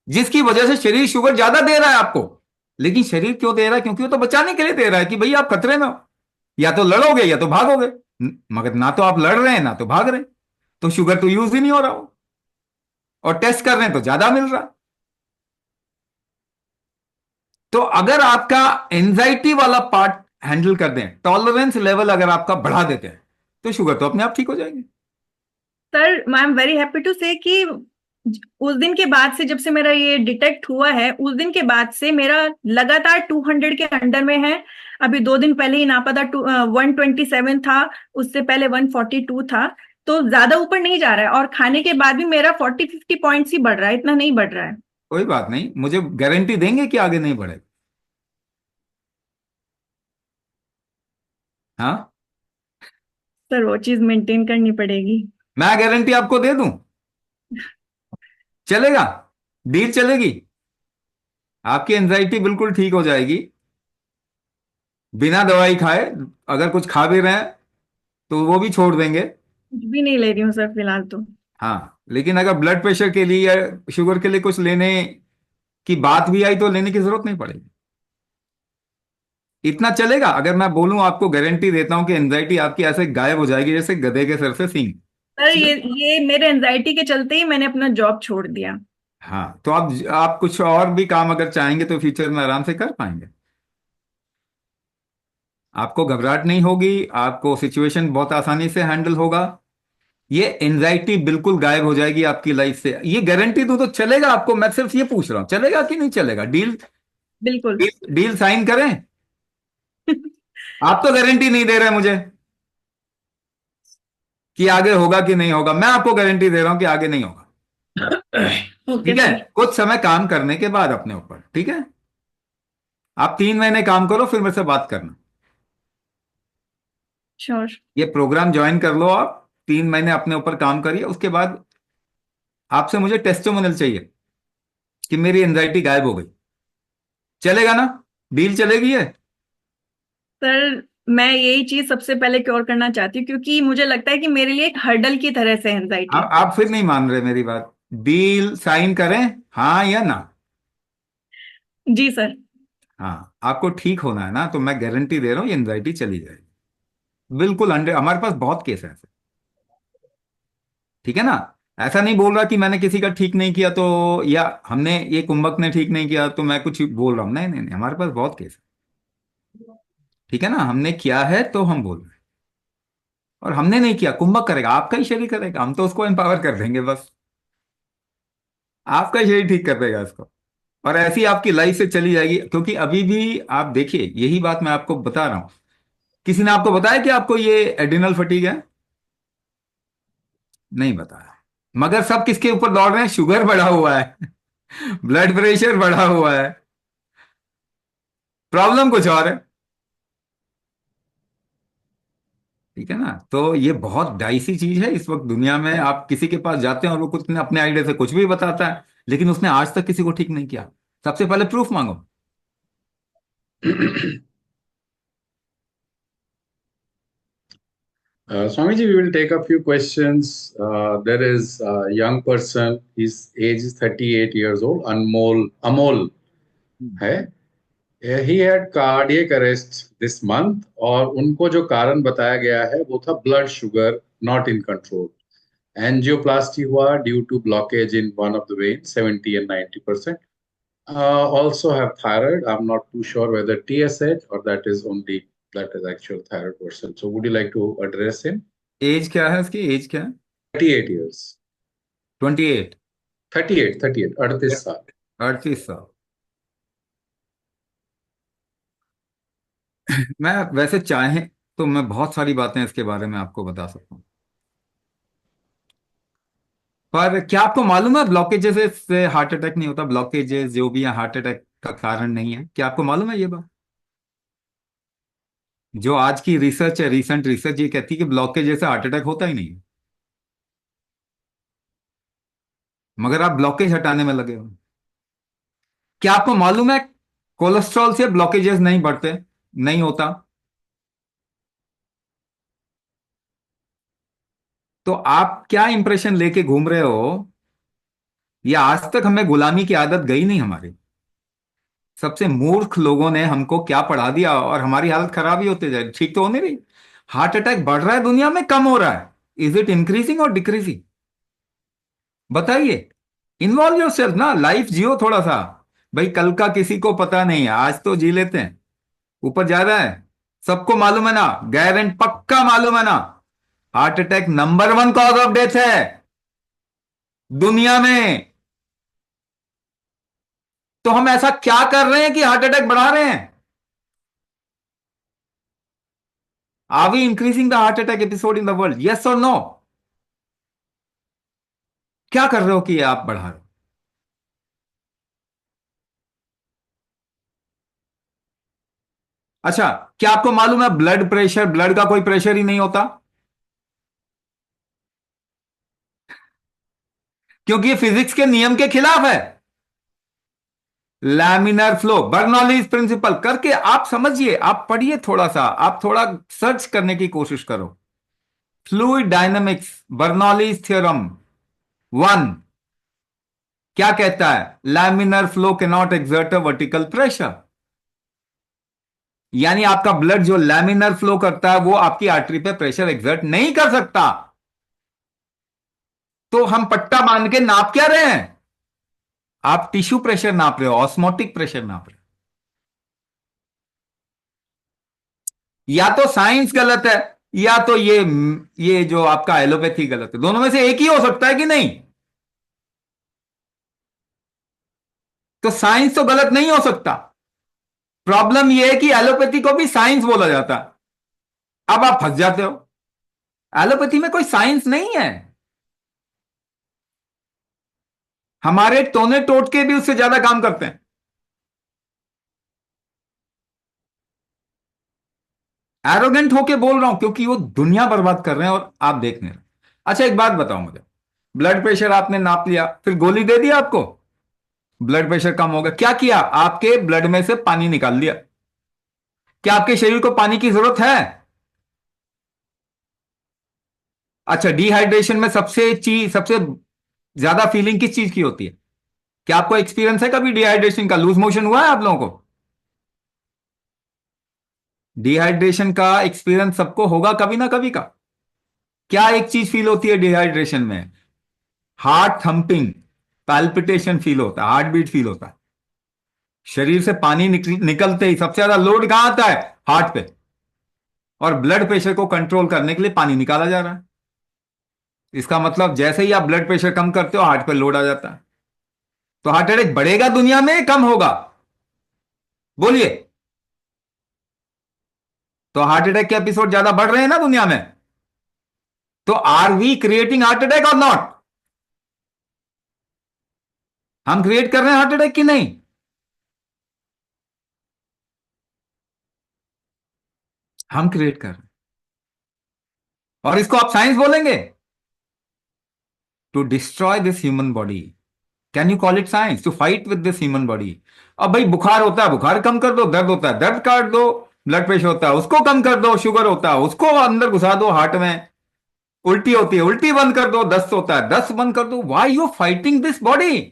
S3: जिसकी वजह से शरीर शुगर ज्यादा दे रहा है आपको। लेकिन शरीर क्यों दे रहा है? क्योंकि वो तो बचाने के लिए दे रहा है कि भाई आप खतरे में हो, या तो लड़ोगे या तो भागोगे। मगर ना तो आप लड़ रहे हैं ना तो भाग रहे हैं, तो शुगर तो यूज ही नहीं हो रहा हो, और टेस्ट कर रहे हैं तो ज्यादा मिल रहा। तो अगर आपका एंजाइटी वाला पार्ट हैंडल कर दें, टॉलरेंस लेवल अगर आपका बढ़ा देते हैं, तो शुगर तो अपने आप ठीक हो जाएगी।
S6: Sir I am very happy to say कि उस दिन के बाद से, जब से मेरा ये डिटेक्ट हुआ है, उस दिन के बाद से मेरा लगातार 200 के अंडर में है। अभी 2 दिन पहले ही नापा था, 127 था, उससे पहले 142 था। तो ज्यादा ऊपर नहीं जा रहा है, और खाने के बाद भी मेरा 40-50 पॉइंट्स ही बढ़ रहा है, इतना नहीं बढ़ रहा है।
S3: कोई बात नहीं, मुझे गारंटी देंगे कि आगे नहीं बढ़ेगा? हाँ,
S6: सर वो चीज मेंटेन करनी पड़ेगी।
S3: मैं गारंटी आपको दे दूं, चलेगा? डील चलेगी? आपकी एंजाइटी बिल्कुल ठीक हो जाएगी, बिना दवाई खाए। अगर कुछ खा भी रहे हैं तो वो भी छोड़ देंगे।
S6: कुछ भी नहीं ले रही हूँ सर फिलहाल तो।
S3: हाँ, लेकिन अगर ब्लड प्रेशर के लिए या शुगर के लिए कुछ लेने की बात भी आई तो लेने की जरूरत नहीं पड़ेगी। इतना चलेगा? अगर मैं बोलूं, आपको गारंटी देता हूं कि एंजाइटी आपकी ऐसे गायब हो जाएगी जैसे गधे के सर से सींग।
S6: सर ये मेरे एंजाइटी के चलते ही मैंने अपना जॉब छोड़ दिया।
S3: हाँ, तो आप कुछ और भी काम अगर चाहेंगे तो फ्यूचर में आराम से कर पाएंगे। आपको घबराहट नहीं होगी, आपको सिचुएशन बहुत आसानी से हैंडल होगा। ये एंजाइटी बिल्कुल गायब हो जाएगी आपकी लाइफ से, ये गारंटी दूं तो चलेगा आपको? मैं सिर्फ ये पूछ रहा हूं, चलेगा कि नहीं चलेगा? डील
S6: बिल्कुल।
S3: डील, डील साइन करें? आप तो गारंटी नहीं दे रहे मुझे कि आगे होगा कि नहीं होगा, मैं आपको गारंटी दे रहा हूं कि आगे नहीं होगा।
S6: ओके
S3: ठीक है,
S6: सर।
S3: कुछ समय काम करने के बाद अपने ऊपर, ठीक है? आप 3 महीने काम करो, फिर मेरे से बात करना।
S6: श्योर।
S3: ये प्रोग्राम ज्वाइन कर लो आप, 3 महीने अपने ऊपर काम करिए, उसके बाद आपसे मुझे टेस्टिमोनियल चाहिए कि मेरी एंजाइटी गायब हो गई। चलेगा ना? डील चलेगी है?
S6: सर मैं यही चीज सबसे पहले क्योर करना चाहती हूँ, क्योंकि मुझे लगता है कि मेरे लिए एक हर्डल की तरह से एंजाइटी।
S3: आप फिर नहीं मान रहे मेरी बात। डील साइन करें, हाँ या ना?
S6: जी सर।
S3: हाँ, आपको ठीक होना है ना, तो मैं गारंटी दे रहा हूँ ये एंजाइटी चली जाएगी बिल्कुल। 100, हमारे पास बहुत केस है ऐसे, ठीक है ना? ऐसा नहीं बोल रहा कि मैंने किसी का ठीक नहीं किया तो, या हमने ये कुंभक ने ठीक नहीं किया तो मैं कुछ बोल रहा हूं। नहीं नहीं नहीं, हमारे पास बहुत केस है, ठीक है ना? हमने किया है तो हम बोल रहे हैं, और हमने नहीं किया, कुंभक करेगा, आपका ही शरीर करेगा, हम तो उसको एम्पावर कर देंगे बस। आपका ही शरीर ठीक कर देगा इसको, और ऐसी आपकी लाइफ से चली जाएगी। क्योंकि अभी भी आप देखिए, यही बात मैं आपको बता रहा हूं, किसी ने आपको बताया कि आपको ये एड्रिनल फटीग है? नहीं बताया। मगर सब किसके ऊपर दौड़ रहे हैं? शुगर बढ़ा हुआ है, ब्लड प्रेशर बढ़ा हुआ है, प्रॉब्लम कुछ और है, ठीक है ना? तो ये बहुत डाइसी चीज है इस वक्त दुनिया में। आप किसी के पास जाते हैं और वो कुछ अपने आइडिया से कुछ भी बताता है, लेकिन उसने आज तक किसी को ठीक नहीं किया। सबसे पहले प्रूफ मांगो।
S1: Swamiji, we will take a few questions. There is a young person, his age is 38 years old, Amol है. He had cardiac arrest this month और उनको जो कारण बताया गया है वो था blood sugar not in control. Angioplasty हुआ due to blockage in one of the veins, 70 and 90%. Also have thyroid. I'm not too sure whether TSH or that is actual thyroid person. So would you like to address him?
S3: Age क्या है उसकी? As क्या है?
S1: 38 years.
S3: 28?
S1: 38, 38 साल.
S3: 38 साल. मैं वैसे चाहे तो मैं बहुत सारी बातें इसके बारे में आपको बता सकता हूँ, पर क्या आपको मालूम है ब्लॉकेजेस से हार्ट अटैक नहीं होता? ब्लॉकेजेस जो भी है हार्ट अटैक का कारण नहीं है. क्या आपको मालूम है ये बात? जो आज की रिसर्च है, रिसेंट रिसर्च, ये कहती है कि ब्लॉकेजेस से हार्ट अटैक होता ही नहीं है, मगर आप ब्लॉकेज हटाने में लगे हो. क्या आपको मालूम है कोलेस्ट्रॉल से ब्लॉकेजेस नहीं बढ़ते, नहीं होता? तो आप क्या इंप्रेशन लेके घूम रहे हो? ये आज तक हमें गुलामी की आदत गई नहीं हमारी. सबसे मूर्ख लोगों ने हमको क्या पढ़ा दिया और हमारी हालत खराब ही होते जाए. ठीक तो हो नहीं रही. हार्ट अटैक बढ़ रहा है दुनिया में, कम हो रहा है? इज इट इंक्रीजिंग और डिक्रीजिंग? बताइए. इन्वॉल्व योरसेल्फ ना, लाइफ जियो थोड़ा सा. भाई कल का किसी को पता नहीं है, आज तो जी लेते हैं. ऊपर जा रहा है, सबको मालूम है ना, गारंटी पक्का मालूम है ना, heart attack number 1 cause of death है दुनिया में. तो हम ऐसा क्या कर रहे हैं कि हार्ट अटैक बढ़ा रहे हैं? Are we increasing the heart attack episode in the world? Yes or no? क्या कर रहे हो कि आप बढ़ा रहे हो? अच्छा, क्या आपको मालूम है ब्लड प्रेशर, ब्लड का कोई प्रेशर ही नहीं होता? क्योंकि ये फिजिक्स के नियम के खिलाफ है. लैमिनर फ्लो, बर्नौलीज प्रिंसिपल करके आप समझिए, आप पढ़िए थोड़ा सा, आप थोड़ा सर्च करने की कोशिश करो. फ्लूइड डायनामिक्स, बर्नौलीज थ्योरम 1 क्या कहता है? Laminar flow can not exert a vertical pressure. यानी आपका ब्लड जो लैमिनर फ्लो करता है वो आपकी आर्टरी पे प्रेशर एक्सर्ट नहीं कर सकता. तो हम पट्टा बांध के नाप क्या रहे हैं? आप टिश्यू प्रेशर नाप रहे हो, ऑस्मोटिक प्रेशर नाप रहे हो. या तो साइंस गलत है या तो ये जो आपका एलोपैथी गलत है. दोनों में से एक ही हो सकता है कि नहीं? तो साइंस तो गलत नहीं हो सकता. प्रॉब्लम यह है कि एलोपैथी को भी साइंस बोला जाता है. अब आप फंस जाते हो. एलोपैथी में कोई साइंस नहीं है. हमारे टोने टोटके भी उससे ज्यादा काम करते हैं. एरोगेंट होके बोल रहा हूं क्योंकि वो दुनिया बर्बाद कर रहे हैं और आप देख नहीं रहे. अच्छा एक बात बताओ मुझे, ब्लड प्रेशर आपने नाप लिया, फिर गोली दे दिया आपको, ब्लड प्रेशर कम हो गया. क्या किया? आपके ब्लड में से पानी निकाल दिया. क्या आपके शरीर को पानी की जरूरत है? अच्छा, डिहाइड्रेशन में सबसे ज्यादा फीलिंग किस चीज की होती है? क्या आपको एक्सपीरियंस है कभी डिहाइड्रेशन का? लूज मोशन हुआ है आप लोगों को? डिहाइड्रेशन का एक्सपीरियंस सबको होगा कभी ना कभी का. क्या एक चीज फील होती है डिहाइड्रेशन में? हार्ट थंपिंग, पैल्पिटेशन फील होता है, हार्ट बीट फील होता है. शरीर से पानी निकलते ही सबसे ज्यादा लोड कहां आता है? हार्ट पे. और ब्लड प्रेशर को कंट्रोल करने के लिए पानी निकाला जा रहा है. इसका मतलब जैसे ही आप ब्लड प्रेशर कम करते हो हार्ट पे लोड आ जाता है. तो हार्ट अटैक बढ़ेगा दुनिया में, कम होगा? बोलिए. तो हार्ट अटैक के एपिसोड ज्यादा बढ़ रहे हैं ना दुनिया में. तो are we creating heart attack or not? हम क्रिएट कर रहे हैं हार्ट अटैक की नहीं? हम क्रिएट कर रहे हैं. और इसको आप साइंस बोलेंगे? To destroy this human body. Can you call it science? To fight with this human body. अब भाई बुखार होता है, बुखार कम कर दो. दर्द होता है, दर्द काट दो. ब्लड प्रेशर होता है, उसको कम कर दो. शुगर होता है, उसको अंदर घुसा दो हार्ट में. उल्टी होती है, उल्टी बंद कर दो, दस्त होता है, दस्त बंद कर दो। Why you fighting this body?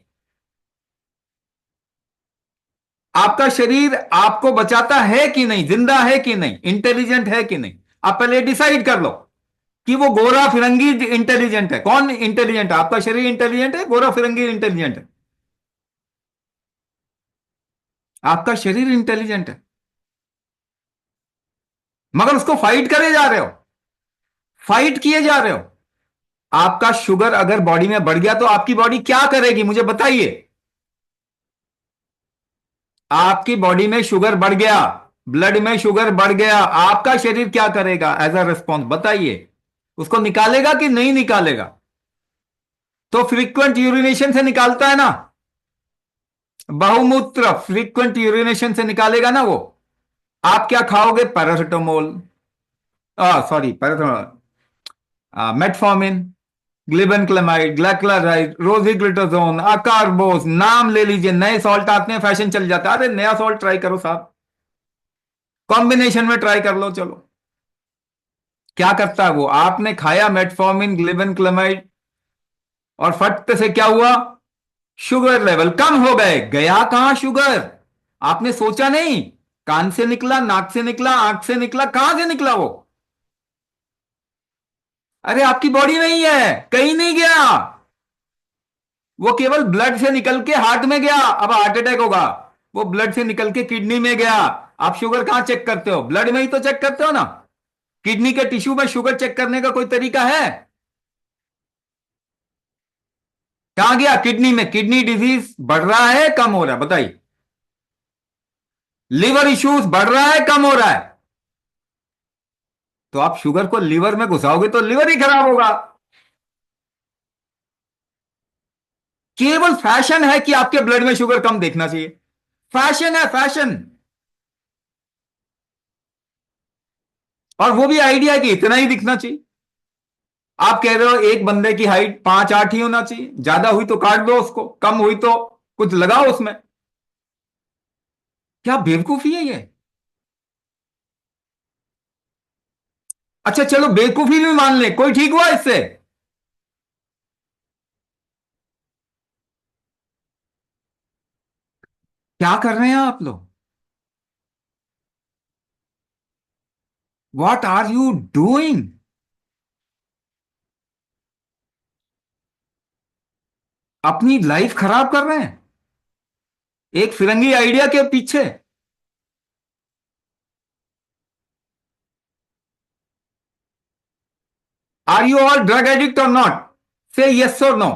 S3: आपका शरीर आपको बचाता है कि नहीं, जिंदा है कि नहीं, इंटेलिजेंट है कि नहीं? आप पहले डिसाइड कर लो कि वो गोरा फिरंगी इंटेलिजेंट है। कौन इंटेलिजेंट है? आपका शरीर इंटेलिजेंट है, गोरा फिरंगी इंटेलिजेंट है? आपका शरीर इंटेलिजेंट है, मगर उसको फाइट करे जा रहे हो, फाइट किए जा रहे हो। आपका शुगर अगर बॉडी में बढ़ गया तो आपकी बॉडी क्या करेगी, मुझे बताइए। आपकी बॉडी में शुगर बढ़ गया, ब्लड में शुगर बढ़ गया, आपका शरीर क्या करेगा एज अ रिस्पॉन्स, बताइए। उसको निकालेगा कि नहीं निकालेगा? तो फ्रीक्वेंट यूरिनेशन से निकालता है ना, बहुमूत्र फ्रीक्वेंट यूरिनेशन से निकालेगा ना वो। आप क्या खाओगे? पैरासिटामोल, सॉरी पैरासिटामोल, मेटफॉर्मिन, ग्लिबेनक्लेमाइड, ग्लाइक्लाराइड, रोजिग्लिटाजोन, अकारबोस, नाम ले लीजिए। नए सॉल्ट आते हैं, फैशन चल जाता है, अरे नया सॉल्ट ट्राई करो साहब, कॉम्बिनेशन में ट्राई कर लो, चलो। क्या करता है वो? आपने खाया मेटफॉर्मिन, ग्लिबेनक्लेमाइड, और फट से क्या हुआ? शुगर लेवल कम हो गए। गया कहां शुगर? आपने सोचा नहीं, कान से निकला, नाक से निकला, आंख से निकला, कहां से निकला वो? अरे आपकी बॉडी में ही है, कहीं नहीं गया। वो केवल ब्लड से निकल के हार्ट में गया, अब हार्ट अटैक होगा। वो ब्लड से निकल के किडनी में गया। आप शुगर कहां चेक करते हो? ब्लड में ही तो चेक करते हो ना। किडनी के टिश्यू में शुगर चेक करने का कोई तरीका है? कहां गया? किडनी में। किडनी डिजीज बढ़ रहा है कम हो रहा है, बताइए। लिवर इश्यूज बढ़ रहा है कम हो रहा है? तो आप शुगर को लिवर में घुसाओगे तो लिवर ही खराब होगा। केवल फैशन है कि आपके ब्लड में शुगर कम देखना चाहिए, फैशन है, फैशन। और वो भी आइडिया है कि इतना ही दिखना चाहिए। आप कह रहे हो एक बंदे की हाइट 5'8" ही होना चाहिए, ज्यादा हुई तो काट दो उसको, कम हुई तो कुछ लगाओ उसमें। क्या बेवकूफी है ये? अच्छा चलो बेवकूफी भी मान ले, कोई ठीक हुआ इससे? क्या कर रहे हैं आप लोग? What are you doing? अपनी लाइफ खराब कर रहे हैं एक फिरंगी आइडिया के पीछे। Are you all drug addict or not? Say yes or no.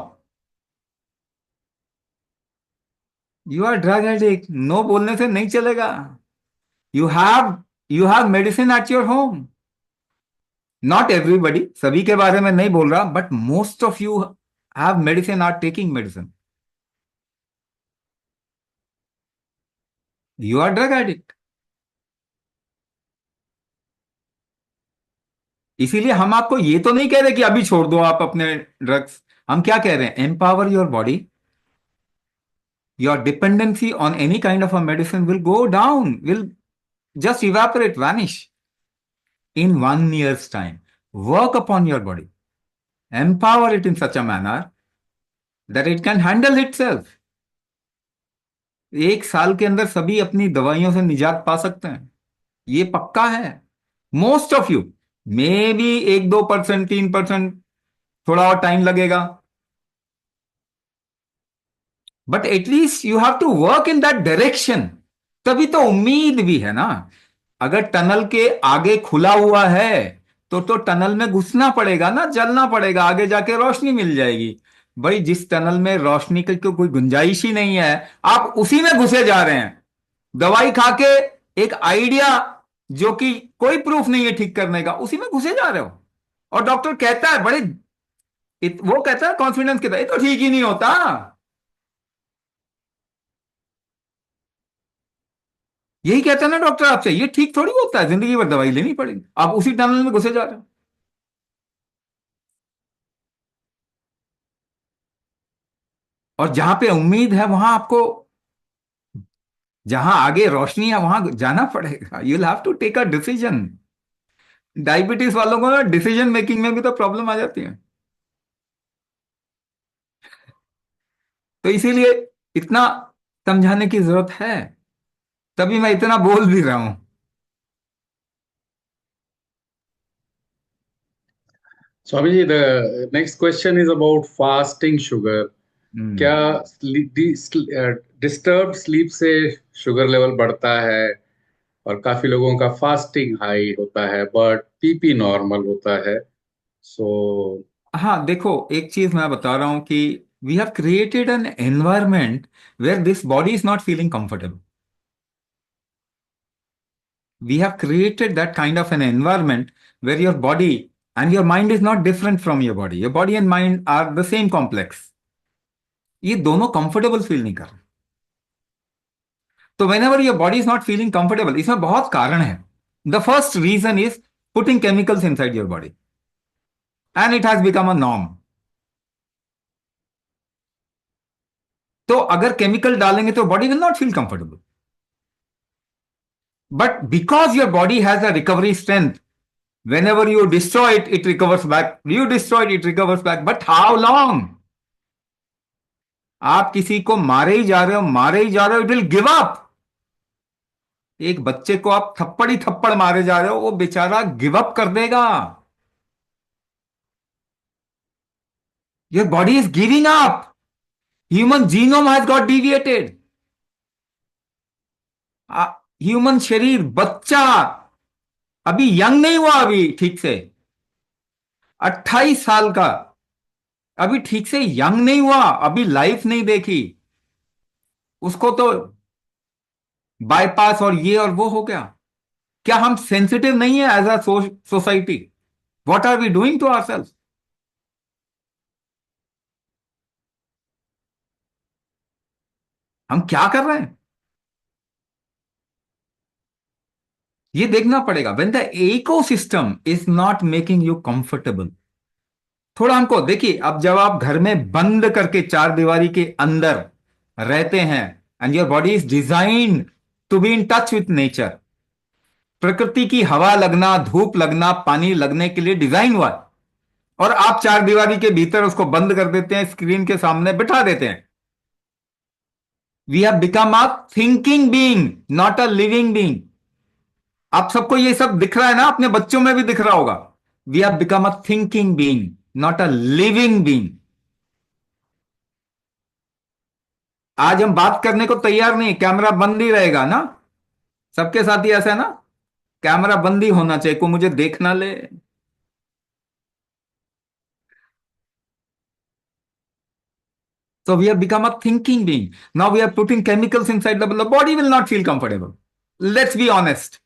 S3: You are drug addict, no बोलने से नहीं चलेगा। You have you have medicine at your home. Not everybody, सभी के बारे में नहीं बोल रहा, but most of you have medicine, are taking medicine. You are drug addict. इसीलिए हम आपको ये तो नहीं कह रहे कि अभी छोड़ दो आप अपने ड्रग्स। हम क्या कह रहे हैं? Empower your body. Your dependency on any kind of a medicine will go down, will just evaporate, vanish in 1 year's time. Work upon your body, empower it in such a manner that it can handle itself. 1 साल के अंदर सभी अपनी दवाइयों से निजात पा सकते हैं, ये पक्का है। Most of you, maybe 1-2%, 3%, थोड़ा और टाइम लगेगा, but at least you have to work in that direction. तभी तो उम्मीद भी है ना। अगर टनल के आगे खुला हुआ है तो टनल में घुसना पड़ेगा ना, जलना पड़ेगा, आगे जाके रोशनी मिल जाएगी। भाई जिस टनल में रोशनी की कोई गुंजाइश ही नहीं है, आप उसी में घुसे जा रहे हैं। दवाई खा के एक आइडिया जो कि कोई प्रूफ नहीं है ठीक करने का, उसी में घुसे जा रहे हो। और डॉक्टर कहता है बड़े वो कहता है कॉन्फिडेंस के साथ, ये तो ठीक ही नहीं होता। यही कहता है ना डॉक्टर आपसे, ये ठीक थोड़ी होता है, जिंदगी भर दवाई लेनी पड़ेगी। आप उसी टनल में घुसे जा रहे हो। और जहां पे उम्मीद है वहां आपको, जहां आगे रोशनी है वहां जाना पड़ेगा। You will have to take a decision. Diabetes वालों को ना डिसीजन मेकिंग में भी तो प्रॉब्लम आ जाती है। तो इसीलिए इतना समझाने की जरूरत है, तभी मैं इतना बोल भी रहा हूं।
S1: Swamiji, the next question is about fasting sugar. क्या डिस्टर्ब स्लीप से शुगर लेवल बढ़ता है? और काफी लोगों का फास्टिंग हाई होता है बट पीपी नॉर्मल होता है। सो
S3: हाँ देखो, एक चीज मैं बता रहा हूं कि we have created an environment where this body is not feeling comfortable. We have created that kind of an environment where your body and your mind is not different from your body. Your body and mind are the same complex. ये दोनों comfortable feel नहीं कर रहे। तो whenever your body is not feeling comfortable, इसमें बहुत कारण है। The first reason is putting chemicals inside your body and it has become a norm. तो अगर केमिकल डालेंगे तो body will not feel comfortable. But because your body has a recovery strength, whenever you destroy it, it recovers back. You destroy it, it recovers back. But how long? आप किसी को मारे ही जा रहे हो, मारे ही जा रहे हो, इट विल गिव अप। एक बच्चे को आप थप्पड़ ही थप्पड़ मारे जा रहे हो, वो बेचारा गिव अप कर देगा। Your body is giving up. Human genome has got deviated. Human शरीर, बच्चा अभी यंग नहीं हुआ, अभी ठीक से 28 साल का, अभी ठीक से यंग नहीं हुआ, अभी लाइफ नहीं देखी, उसको तो बाईपास और ये और वो हो गया। क्या हम सेंसिटिव नहीं है as a society? What are we doing to ourselves? हम क्या कर रहे हैं, ये देखना पड़ेगा। When the ecosystem is not making you comfortable, थोड़ा हमको देखिए, अब जब आप घर में बंद करके चार दीवारी के अंदर रहते हैं and your body is designed to be in touch with nature, प्रकृति की हवा लगना, धूप लगना, पानी लगने के लिए डिजाइन हुआ है, और आप चार दीवारी के भीतर उसको बंद कर देते हैं, स्क्रीन के सामने बिठा देते हैं। We have become a thinking being, not a living being. आप सबको ये सब दिख रहा है ना, अपने बच्चों में भी दिख रहा होगा। We have become a thinking being, not a living being. आज हम बात करने को तैयार नहीं, कैमरा बंद ही रहेगा ना, सबके साथ ही ऐसा है ना, कैमरा बंद ही होना चाहिए, को मुझे देखना ले। So we have become a thinking being. Now we are putting chemicals inside the body will not feel comfortable. Let's be honest.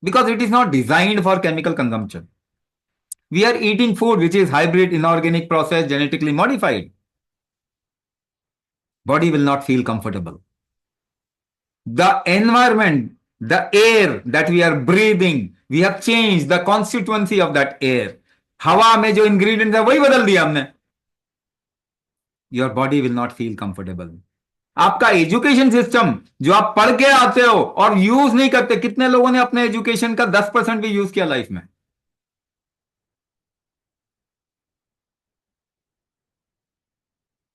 S3: Because it is not designed for chemical consumption. We are eating food which is hybrid, inorganic, processed, genetically modified. Body will not feel comfortable. The environment, the air that we are breathing, we have changed the constituency of that air. हवा में जो ingredient है वही बदल दिया हमने। Your body will not feel comfortable. आपका education system जो आप पढ़ के आते हो और यूज नहीं करते, कितने लोगों ने अपने एजुकेशन का 10% भी यूज किया लाइफ में?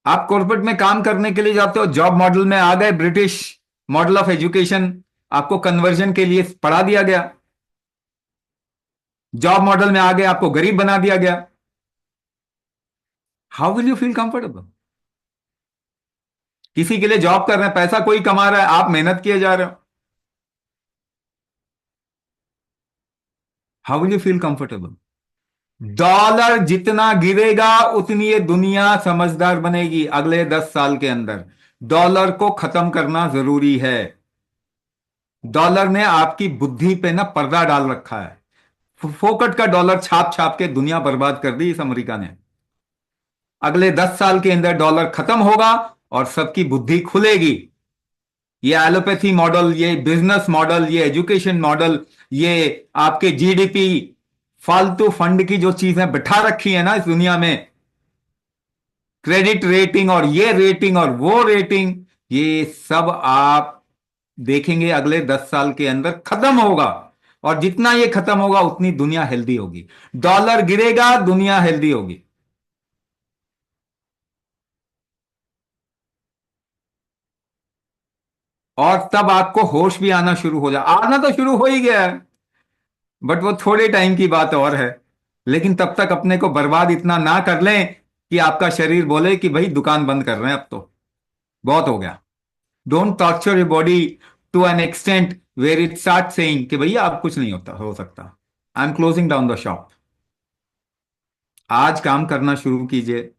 S3: आप कॉर्पोरेट में काम करने के लिए जाते हो, जॉब मॉडल में आ गए, ब्रिटिश मॉडल ऑफ एजुकेशन आपको कन्वर्जन के लिए पढ़ा दिया गया, जॉब मॉडल में आ गए, आपको गरीब बना दिया गया। How will you feel comfortable? किसी के लिए जॉब कर रहे हैं, पैसा कोई कमा रहा है, आप मेहनत किए जा रहे हो, how will you feel comfortable? Dollar जितना गिरेगा उतनी ये दुनिया समझदार बनेगी। अगले 10 साल के अंदर डॉलर को खत्म करना जरूरी है। डॉलर ने आपकी बुद्धि पे ना पर्दा डाल रखा है। फोकट का डॉलर छाप छाप के दुनिया बर्बाद कर दी इस अमेरिका ने। अगले 10 साल के अंदर डॉलर खत्म होगा और सबकी बुद्धि खुलेगी। ये एलोपैथी मॉडल, ये बिजनेस मॉडल, ये एजुकेशन मॉडल, ये आपके जीडीपी, फालतू फंड की जो चीजें बिठा रखी है ना इस दुनिया में, क्रेडिट रेटिंग और ये रेटिंग और वो रेटिंग, ये सब आप देखेंगे अगले 10 साल के अंदर खत्म होगा। और जितना ये खत्म होगा उतनी दुनिया हेल्दी होगी। डॉलर गिरेगा, दुनिया हेल्दी होगी। और तब आपको होश भी आना शुरू हो आना तो शुरू हो ही गया है, बट वो थोड़े टाइम की बात और है। लेकिन तब तक अपने को बर्बाद इतना ना कर लें कि आपका शरीर बोले कि भाई दुकान बंद कर रहे हैं, अब तो बहुत हो गया। Don't torture your body to an extent where it start saying कि भैया आप कुछ नहीं होता हो सकता, I am closing down the shop. आज काम करना शुरू कीजिए।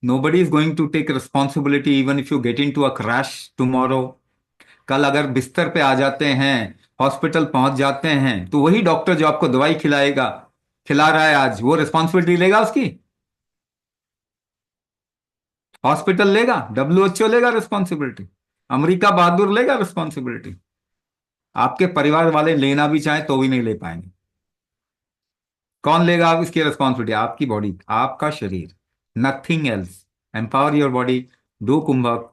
S3: Nobody is going to take responsibility even if you get into a crash tomorrow. कल अगर बिस्तर पे आ जाते हैं, हॉस्पिटल पहुंच जाते हैं, तो वही डॉक्टर जो आपको दवाई खिला रहा है आज, वो रिस्पॉन्सिबिलिटी लेगा उसकी? हॉस्पिटल लेगा? WHO लेगा रिस्पॉन्सिबिलिटी? अमेरिका बहादुर लेगा रिस्पॉन्सिबिलिटी? आपके परिवार वाले लेना भी चाहें तो भी नहीं ले पाएंगे। कौन लेगा आप इसकी रिस्पॉन्सिबिलिटी? आपकी बॉडी, आपका शरीर, nothing else. Empower your body, do कुंभक।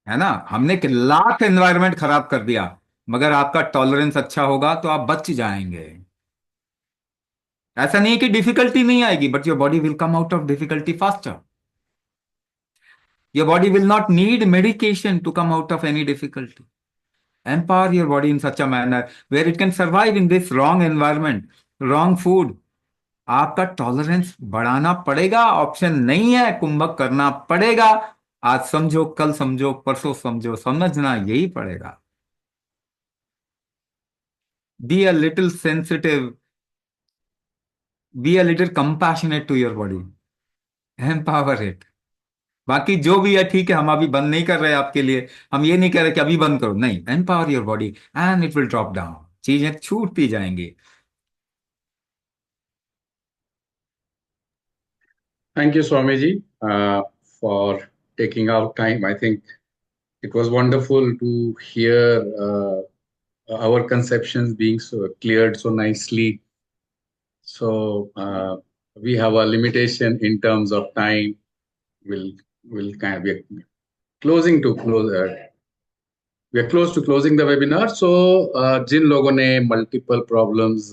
S3: है ना? हमने लाख एनवायरनमेंट खराब कर दिया, मगर आपका टॉलरेंस अच्छा होगा तो आप बच जाएंगे। ऐसा नहीं है कि डिफिकल्टी नहीं आएगी, but your body will come out of difficulty faster. Your body will not need medication to come out of any difficulty. Empower your body in such a manner where it can survive in this wrong environment, wrong food. आपका tolerance बढ़ाना पड़ेगा, option नहीं है, कुंभक करना पड़ेगा। आज समझो, कल समझो, परसों समझो, समझना यही पड़ेगा। Be a little sensitive, be a little compassionate to your body, empower it. बाकी जो भी है ठीक है, हम अभी बंद नहीं कर रहे आपके लिए, हम ये नहीं कह रहे कि अभी बंद करो, नहीं। Empower your body and it will drop down, चीजें छूटती जाएंगी।
S1: Thank you, Swamiji, for taking out time. I think it was wonderful to hear our conceptions being so cleared so nicely. So we have a limitation in terms of time. We'll kind of be closing to close. We are close to closing the webinar. So जिन लोगों ने multiple problems